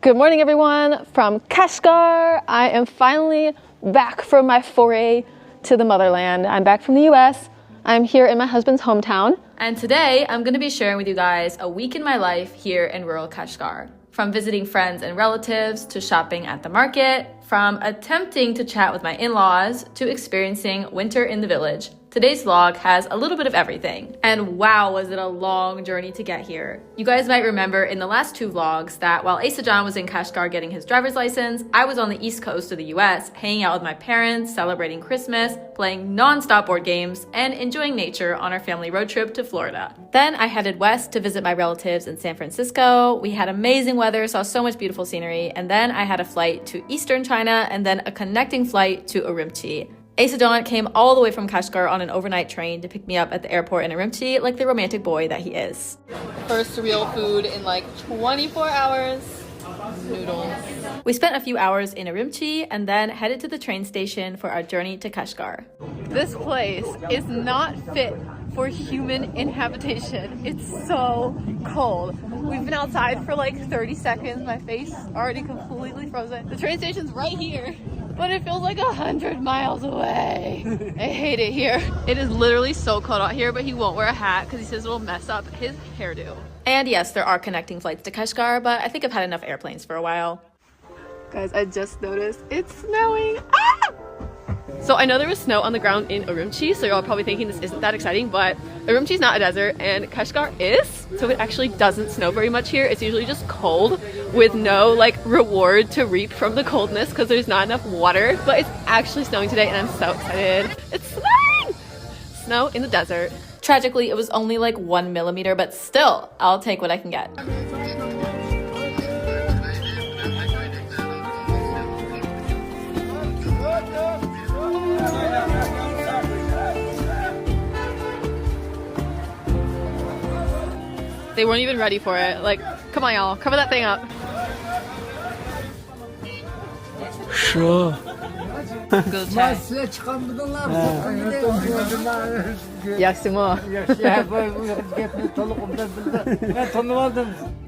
Good morning, everyone, from Kashgar. I am finally back from my foray to the motherland. I'm back from the US. I'm here in my husband's hometown. And today I'm going to be sharing with you guys a week in my life here in rural Kashgar. From visiting friends and relatives to shopping at the market, from attempting to chat with my in-laws to experiencing winter in the village. Today's vlog has a little bit of everything. And wow, was it a long journey to get here. You guys might remember in the last two vlogs that while Aysanjan was in Kashgar getting his driver's license, I was on the east coast of the US, hanging out with my parents, celebrating Christmas, playing non-stop board games, and enjoying nature on our family road trip to Florida. Then I headed west to visit my relatives in San Francisco. We had amazing weather, saw so much beautiful scenery, and then I had a flight to eastern China and then a connecting flight to Urumqi. Aysanjan came all the way from Kashgar on an overnight train to pick me up at the airport in Urumqi like the romantic boy that he is. First real food in like 24 hours. Noodles. We spent a few hours in Urumqi and then headed to the train station for our journey to Kashgar. This place is not fit for human inhabitation. It's so cold. We've been outside for like 30 seconds. My face already completely frozen. The train station's right here, but it feels like 100 miles away. I hate it here. It is literally so cold out here, but he won't wear a hat because he says it'll mess up his hairdo. And yes, there are connecting flights to Kashgar, but I think I've had enough airplanes for a while. Guys, I just noticed it's snowing. Ah! So I know there was snow on the ground in Urumqi, so you're all probably thinking this isn't that exciting, but Urumqi is not a desert and Kashgar is, so it actually doesn't snow very much here. It's usually just cold with no like reward to reap from the coldness because there's not enough water, but it's actually snowing today and I'm so excited. It's snowing! Snow in the desert. Tragically, it was only like 1 millimeter, but still, I'll take what I can get. They weren't even ready for it. Like, come on, y'all, cover that thing up. Sure. Go check.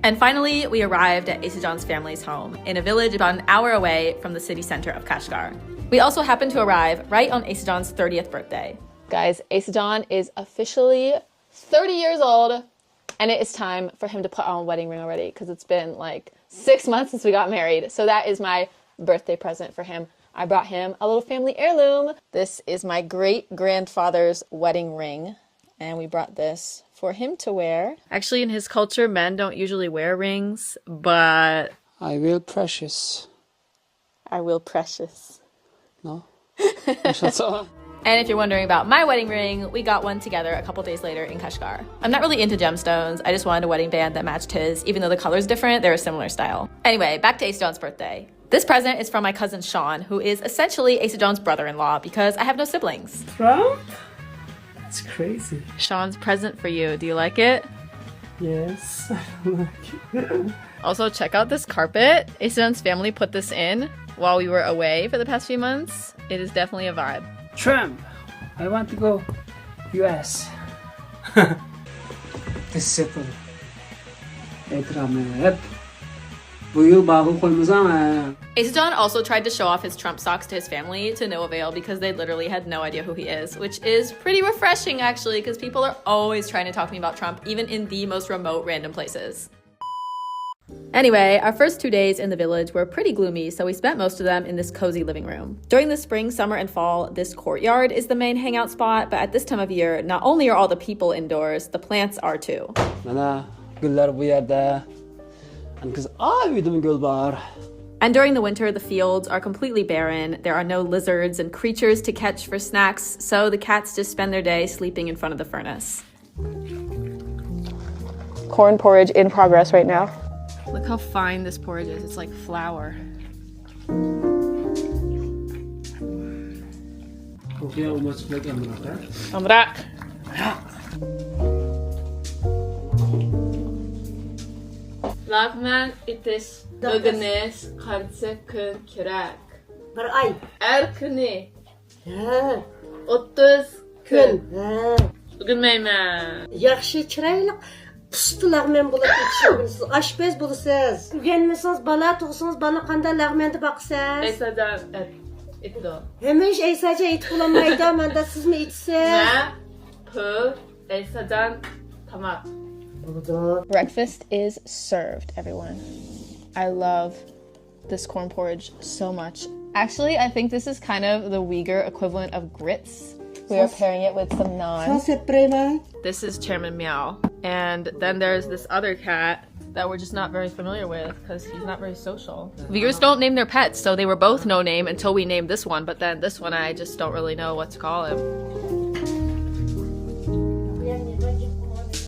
And finally, we arrived at Aysanjan's family's home in a village about an hour away from the city center of Kashgar. We also happened to arrive right on Aysanjan's 30th birthday. Guys, Aysanjan is officially 30 years old. And it is time for him to put on a wedding ring already because it's been like 6 months since we got married. So that is my birthday present for him. I brought him a little family heirloom. This is my great-grandfather's wedding ring. And we brought this for him to wear. Actually, in his culture, men don't usually wear rings, but... I will precious. I will precious. No? That's all. And if you're wondering about my wedding ring, we got one together a couple days later in Kashgar. I'm not really into gemstones. I just wanted a wedding band that matched his. Even though the color's different, they're a similar style. Anyway, back to Aysanjan's birthday. This present is from my cousin Sean, who is essentially Aysanjan's brother-in-law because I have no siblings. Trump? That's crazy. Sean's present for you. Do you like it? Yes. Also, check out this carpet. Aysanjan's family put this in while we were away for the past few months. It is definitely a vibe. Trump, I want to go US. Discipline. Aysanjan also tried to show off his Trump socks to his family to no avail because they literally had no idea who he is, which is pretty refreshing actually because people are always trying to talk to me about Trump, even in the most remote random places. Anyway, our first 2 days in the village were pretty gloomy, so we spent most of them in this cozy living room. During the spring, summer, and fall, this courtyard is the main hangout spot, but at this time of year, not only are all the people indoors, the plants are too. And during the winter, the fields are completely barren. There are no lizards and creatures to catch for snacks, so the cats just spend their day sleeping in front of the furnace. Corn porridge in progress right now. Look how fine this porridge is. It's like flour. Amrak. Lagman itis dognes kanse kun kirak. Bir ay. Erkni. Ha. 30 kun. Ha. Bugün meymen. Yaxşı, chiroyli. Pıştı lağmen bulup yetişebilirsiniz. Aşpez bulursunuz. Ügenmesiniz, bala tuğsunuz, bana kanda lağmende baksanız. Aysanjan eti de o. Hemen iş Aysanjan et bulamaydı ama da siz mi içsiniz? Ne? Pı. Aysanjan. Tamam. Burada. Breakfast is served, everyone. I love this corn porridge so much. Actually, I think this is kind of the Uyghur equivalent of grits. We are pairing it with some naan. Sos yaprayım. This is Chairman Meow. And then there's this other cat that we're just not very familiar with because he's not very social. Uyghurs don't name their pets, so they were both no name until we named this one, but then this one I just don't really know what to call him.